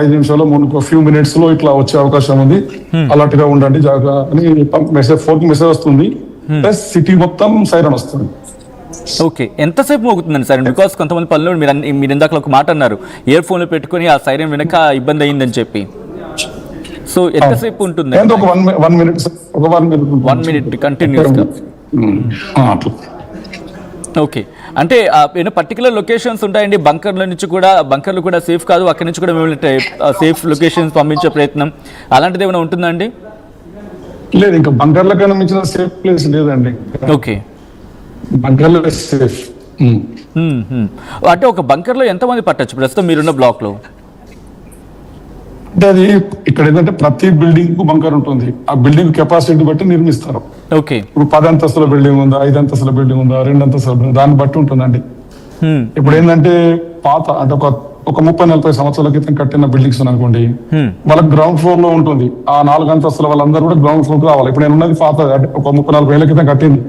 5 నిమిషాల్లో few minutes లో ఇట్లా వచ్చే అవకాశం ఉంది, అలర్ట్ గా ఉండండి జాగ్రత్త అని ఫోన్ మెసేజ్ వస్తుంది. ప్లస్ సిటీ మొత్తం సైరన్ వస్తుంది. ఓకే, ఎంతసేపు మోగుతుందండి సైరన్? బికాస్ కొంతమంది పనులు మీరు ఇందాక ఒక మాట అన్నారు, ఇయర్ ఫోన్లు పెట్టుకుని ఆ సైరన్ వెనక ఇబ్బంది అయిందని చెప్పి. సో ఎంతసేపు ఉంటుంది? ఒక 1 మినిట్, 1 మినిట్ కంటిన్యూస్గా. ఓకే, అంటే పర్టికులర్ లొకేషన్స్ ఉంటాయండి బంకర్లు కూడా సేఫ్ కాదు, అక్కడి నుంచి కూడా మేము సేఫ్ లొకేషన్స్ పంపించే ప్రయత్నం అలాంటిది ఏమైనా ఉంటుందండి? లేదు, ఇంకా బంకర్ల కన్నా మించిన సేఫ్ ప్లేస్ లేదండి. ఓకే, బంకర్లో సేఫ్. అంటే ఒక బంకర్లో ఎంతమంది పట్టచ్చు ప్రస్తుతం మీరున్న బ్లాక్లో? అంటే అది ఇక్కడ ఏంటంటే ప్రతి బిల్డింగ్ కు బంకర్ ఉంటుంది, ఆ బిల్డింగ్ కెపాసిటీ బట్టి నిర్మిస్తారు. ఓకే, ఇప్పుడు 10 అంతస్తుల బిల్డింగ్ ఉందా, 5 అంతస్తుల బిల్డింగ్ ఉందా, 2 అంతస్తుల బిల్డింగ్, దాన్ని బట్టి ఉంటుందండి. ఇప్పుడు ఏంటంటే పాత అంటే ఒక 30-40 సంవత్సరాల క్రితం కట్టిన బిల్డింగ్స్ అనుకోండి, వాళ్ళకి గ్రౌండ్ ఫ్లోర్ లో ఉంటుంది. ఆ 4 అంతస్తుల వాళ్ళందరూ కూడా గ్రౌండ్ ఫ్లోర్ కు రావాలి. ఇప్పుడు నేను ఉన్నది పాత, అంటే ఒక 30-40 ఏళ్ల క్రితం కట్టింది.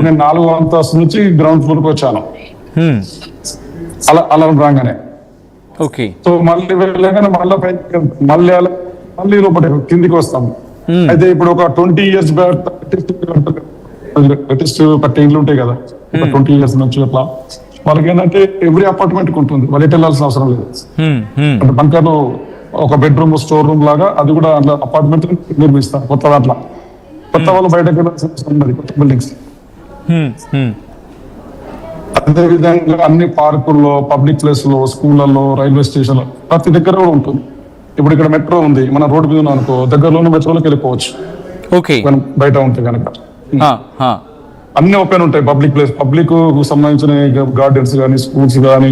నేను 4వ అంతస్తు నుంచి గ్రౌండ్ ఫ్లోర్ కి వచ్చాను అలా రాగానే. ఓకే, సో మళ్ళీ వెళ్ళగానే మళ్ళీ లోపల కిందికి వస్తాము. అయితే ఇప్పుడు ఒక 20 years బ్యాక్ లేటెస్ట్ కట్టే ఇండ్లు ఉంటాయి కదా, 20 years నుంచి అట్లా వాళ్ళకి ఏంటంటే ఎవ్రీ అపార్ట్మెంట్ కు ఉంటుంది, వాళ్ళు ఎటు వెళ్ళాల్సిన అవసరం లేదు. అంటే బంకర్ ఒక బెడ్రూమ్, స్టోర్ రూమ్ లాగా అది కూడా అట్లా అపార్ట్మెంట్ నిర్మిస్తారు కొత్త దాంట్లో. కొత్త వాళ్ళు బయటకు వెళ్ళాల్సిన అవసరం ఉన్నది కొత్త బిల్డింగ్స్. అదే విధంగా అన్ని పార్కుల్లో, పబ్లిక్ ప్లేస్ లో, స్కూళ్లలో, రైల్వే స్టేషన్ ప్రతి దగ్గర కూడా ఉంటుంది. ఇప్పుడు ఇక్కడ మెట్రో ఉంది, మన రోడ్డు మీద అనుకో, దగ్గరలోనే మెట్రోలోకి వెళ్ళిపోవచ్చు. ఓకే, బయట ఉంటే కనుక అన్ని ఓపెన్ ఉంటాయి. పబ్లిక్ ప్లేస్, పబ్లిక్ సంబంధించిన గార్డెన్స్ కానీ, స్కూల్స్ కానీ,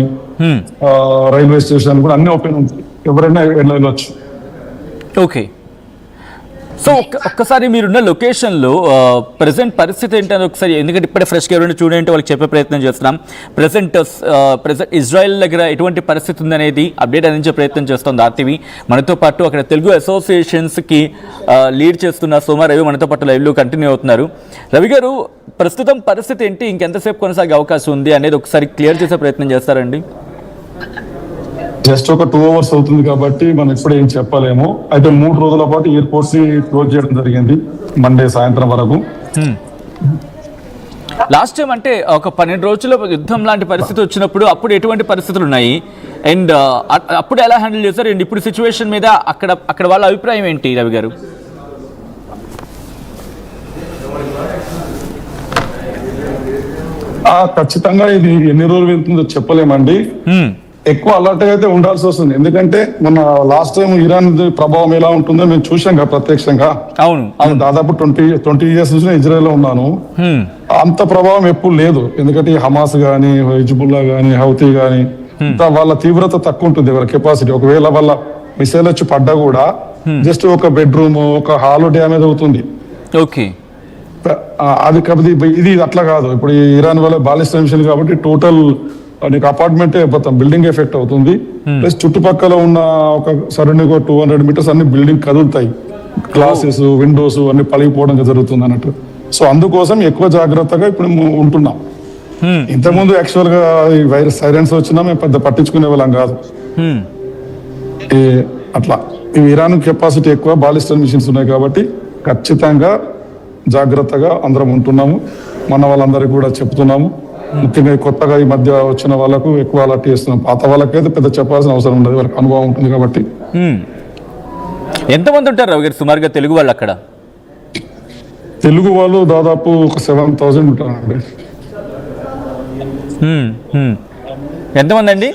రైల్వే స్టేషన్ కూడా అన్ని ఓపెన్ ఉంటాయి, ఎవరైనా వెళ్ళవచ్చు. ఓకే, సో ఒక్కసారి మీరున్న లొకేషన్లో ప్రజెంట్ పరిస్థితి ఏంటని ఒకసారి, ఎందుకంటే ఇప్పుడే ఫ్రెష్గా ఎవరైనా చూడండి వాళ్ళకి చెప్పే ప్రయత్నం చేస్తున్నాం. ప్రజెంట్ ఇజ్రాయెల్ దగ్గర ఎటువంటి పరిస్థితి ఉందనేది అప్డేట్ అందించే ప్రయత్నం చేస్తుంది ఆర్టీవీ. మనతో పాటు అక్కడ తెలుగు అసోసియేషన్స్కి లీడ్ చేస్తున్న సోమ రవి మనతో పాటు లైవ్లో కంటిన్యూ అవుతున్నారు. రవి గారు, ప్రస్తుతం పరిస్థితి ఏంటి, ఇంకెంతసేపు కొనసాగే అవకాశం ఉంది అనేది ఒకసారి క్లియర్ చేసే ప్రయత్నం చేస్తారండి? జస్ట్ ఒక 2 hours అవుతుంది కాబట్టి మనం ఇప్పుడు ఏం చెప్పలేము. అయితే 3 రోజుల పాటు ఎయిర్పోర్ట్స్ ని క్లోజ్ చేయడం జరిగింది, మండే సాయంత్రం వరకు. లాస్ట్ టైం అంటే ఒక 12 రోజుల యుద్ధం లాంటి పరిస్థితి వచ్చినప్పుడు అప్పుడు ఎటువంటి పరిస్థితులు ఉన్నాయి, అండ్ అప్పుడు ఎలా హ్యాండిల్ చేస్తారు, అండ్ ఇప్పుడు సిచ్యువేషన్ మీద అక్కడ వాళ్ళ అభిప్రాయం ఏంటి రవి గారు? ఖచ్చితంగా ఇది ఎన్ని రోజులు వెళ్తుందో చెప్పలేమండి. ఎక్కువ అలర్ట్ అయితే ఉండాల్సి వస్తుంది, ఎందుకంటే మన లాస్ట్ టైం ఇరాన్ ప్రభావం ఎలా ఉంటుందో మేము చూసాం కదా ప్రత్యక్షంగా. అవును, దాదాపు 20 years నుంచి ఇజ్రాయెల్ లో ఉన్నాను. అంత ప్రభావం ఎప్పుడు లేదు, ఎందుకంటే హమాస్ గానీ, హిజ్బుల్లా గానీ, హౌతీ గానీ వాళ్ళ తీవ్రత తక్కువ ఉంటుంది, వాళ్ళ కెపాసిటీ. ఒకవేళ వాళ్ళ మిసైల్ వచ్చి పడ్డా కూడా జస్ట్ ఒక బెడ్రూమ్, ఒక హాల్ డ్యామేజ్ అవుతుంది. ఓకే, అది కాబట్టి ఇది అట్లా కాదు. ఇప్పుడు ఇరాన్ వల్ల బాలిస్టిక్ మిసైల్ కాబట్టి టోటల్ నీకు అపార్ట్మెంటే మొత్తం బిల్డింగ్ ఎఫెక్ట్ అవుతుంది. ప్లస్ చుట్టుపక్కల ఉన్న ఒక సరౌండింగ్ 200 meters అన్ని బిల్డింగ్ కదులుతాయి, గ్లాసెస్, విండోస్ అన్ని పలిగిపోవడం జరుగుతుంది అన్నట్టు. సో అందుకోసం ఎక్కువ జాగ్రత్తగా ఇప్పుడు ఉంటున్నాం. ఇంతకుముందు యాక్చువల్ గా ఈ వైరస్ సైరన్స్ వచ్చినా మేము పెద్ద పట్టించుకునే వాళ్ళం కాదు. అట్లా ఈ ఇరాన్ కెపాసిటీ ఎక్కువ, బాలిస్టిక్ మిషన్స్ ఉన్నాయి కాబట్టి ఖచ్చితంగా జాగ్రత్తగా అందరం ఉంటున్నాము. మన వాళ్ళందరికీ కూడా చెప్తున్నాము. ముఖ్యంగా కొత్తగా ఈ మధ్య వచ్చిన వాళ్ళకు ఎక్కువ అలర్ట్ చేస్తున్నాం. పాత వాళ్ళకైతే పెద్ద చెప్పాల్సిన అవసరం ఉండదు, వాళ్ళకి అనుభవం ఉంటుంది కాబట్టి. ఎంతమంది ఉంటారు రవి గారు సుమారుగా తెలుగు వాళ్ళు అక్కడ? తెలుగు వాళ్ళు దాదాపు ఒక 7,000 ఉంటారండి. ఎంతమంది అండి?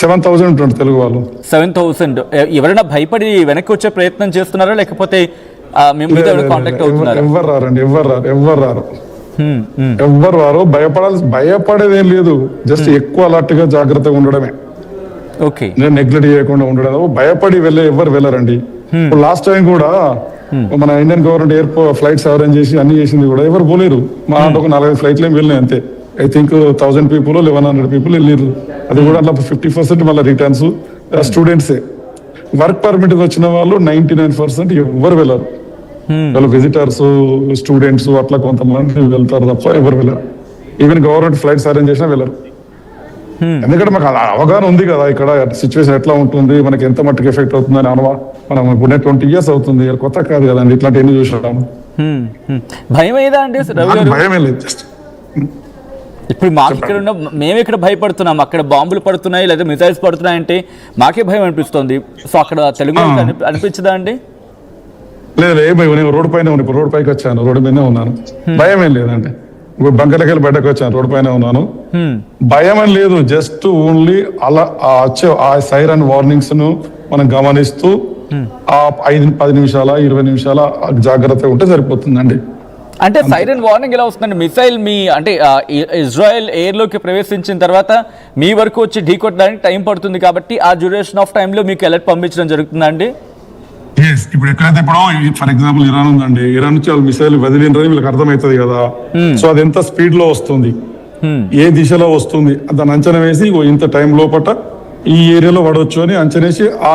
7,000 ఉంటారు తెలుగు వాళ్ళు. 7,000. ఎవరైనా భయపడి వెనక్కి వచ్చే ప్రయత్నం చేస్తున్నారా, లేకపోతే కాంటాక్ట్ అవుతున్నారా? ఎవరు రారండి, ఎవరు రారు. భయపడేది ఏం లేదు, జస్ట్ ఎక్కువ అలర్ట్ గా జాగ్రత్తగా ఉండడమే. ఓకే, నెగ్లెక్ట్ చేయకుండా ఉండడం. భయపడి ఎవరు వెళ్ళరండి. లాస్ట్ టైం కూడా మన Indian government airport flights arrange చేసి అన్ని చేసింది కూడా ఎవరు పోలేరు. మా ఒక 4-5 ఫ్లైట్లు ఏమి వెళ్ళినాయి అంతే. ఐ థింక్ 1000 people 1100 people వెళ్ళారు. అది కూడా అట్లా 50% మళ్ళీ రిటర్న్స్ స్టూడెంట్సే. వర్క్ పర్మిట్ వచ్చిన వాళ్ళు 99% ఎవరు వెళ్ళరు. వాళ్ళు విజిటర్స్, స్టూడెంట్స్ అట్లా కొంతమంది వెళ్తారు తప్ప ఎవరు వెళ్ళరు. ఈవెన్ గవర్నమెంట్ ఫ్లైట్స్ అరేంజ్ చేసినా వెళ్ళరు. ఎందుకంటే మాకు అవగాహన ఉంది కదా ఇక్కడ సిచ్యువేషన్ ఎట్లా ఉంటుంది, మనకి ఎంత మట్టుకు ఎఫెక్ట్ అవుతుందని మనం ఇప్పుడు 20 years అవుతుంది, కొత్త కాదు కదండి ఇట్లాంటి ఎన్ని చూసాం. భయం ఏదా అండి రవి గారు? భయం ఏం లేదు, జస్ట్ ఇప్పుడు మాకు ఇక్కడ ఉన్న మేము ఇక్కడ భయపడుతున్నాం, అక్కడ బాంబులు పడుతున్నాయి లేదా మిసైల్స్ పడుతున్నాయి అంటే మాకే భయం అనిపిస్తుంది. సో అక్కడ తెలుగు అనిపించదా అండి? లేదు ఏ భయం, నేను రోడ్డు పైన ఉన్నాను, ఇప్పుడు రోడ్డు పైకి వచ్చాను, రోడ్డు మీదనే ఉన్నాను, భయం ఏం లేదండి. ఇప్పుడు బంకలకెళ్ళి బయటకు వచ్చాను, రోడ్డు పైన ఉన్నాను, భయం అని లేదు. జస్ట్ ఓన్లీ అలా వచ్చే ఆ సైరన్ వార్నింగ్స్ ను మనం గమనిస్తూ ఆ 5-10 నిమిషాల 20 నిమిషాల జాగ్రత్తగా ఉంటే సరిపోతుందండి. అంటే సైరన్ వార్నింగ్ ఎలా వస్తుందండి? మిసైల్ మీ అంటే ఇజ్రాయెల్ ఎయిర్ లోకి ప్రవేశించిన తర్వాత మీ వరకు వచ్చి ఢీకొట్టడానికి టైం పడుతుంది కాబట్టి ఆ డ్యూరేషన్ ఆఫ్ టైంలో మీకు అలర్ట్ పంపించడం జరుగుతుందండి. ఇప్పుడు ఎక్కడైతే ఇప్పుడు ఫర్ ఎగ్జాంపుల్ ఇరాన్ ఉందండి, ఇరాన్ నుంచి వాళ్ళు మిసైల్ వదిలినరని వీళ్ళకి అర్థమవుతుంది కదా. సో అది ఎంత స్పీడ్ లో వస్తుంది, ఏ దిశలో వస్తుంది దాన్ని అంచనా వేసి ఇంత టైం లోపల ఈ ఏరియాలో పడవచ్చు అని అంచనేసి ఆ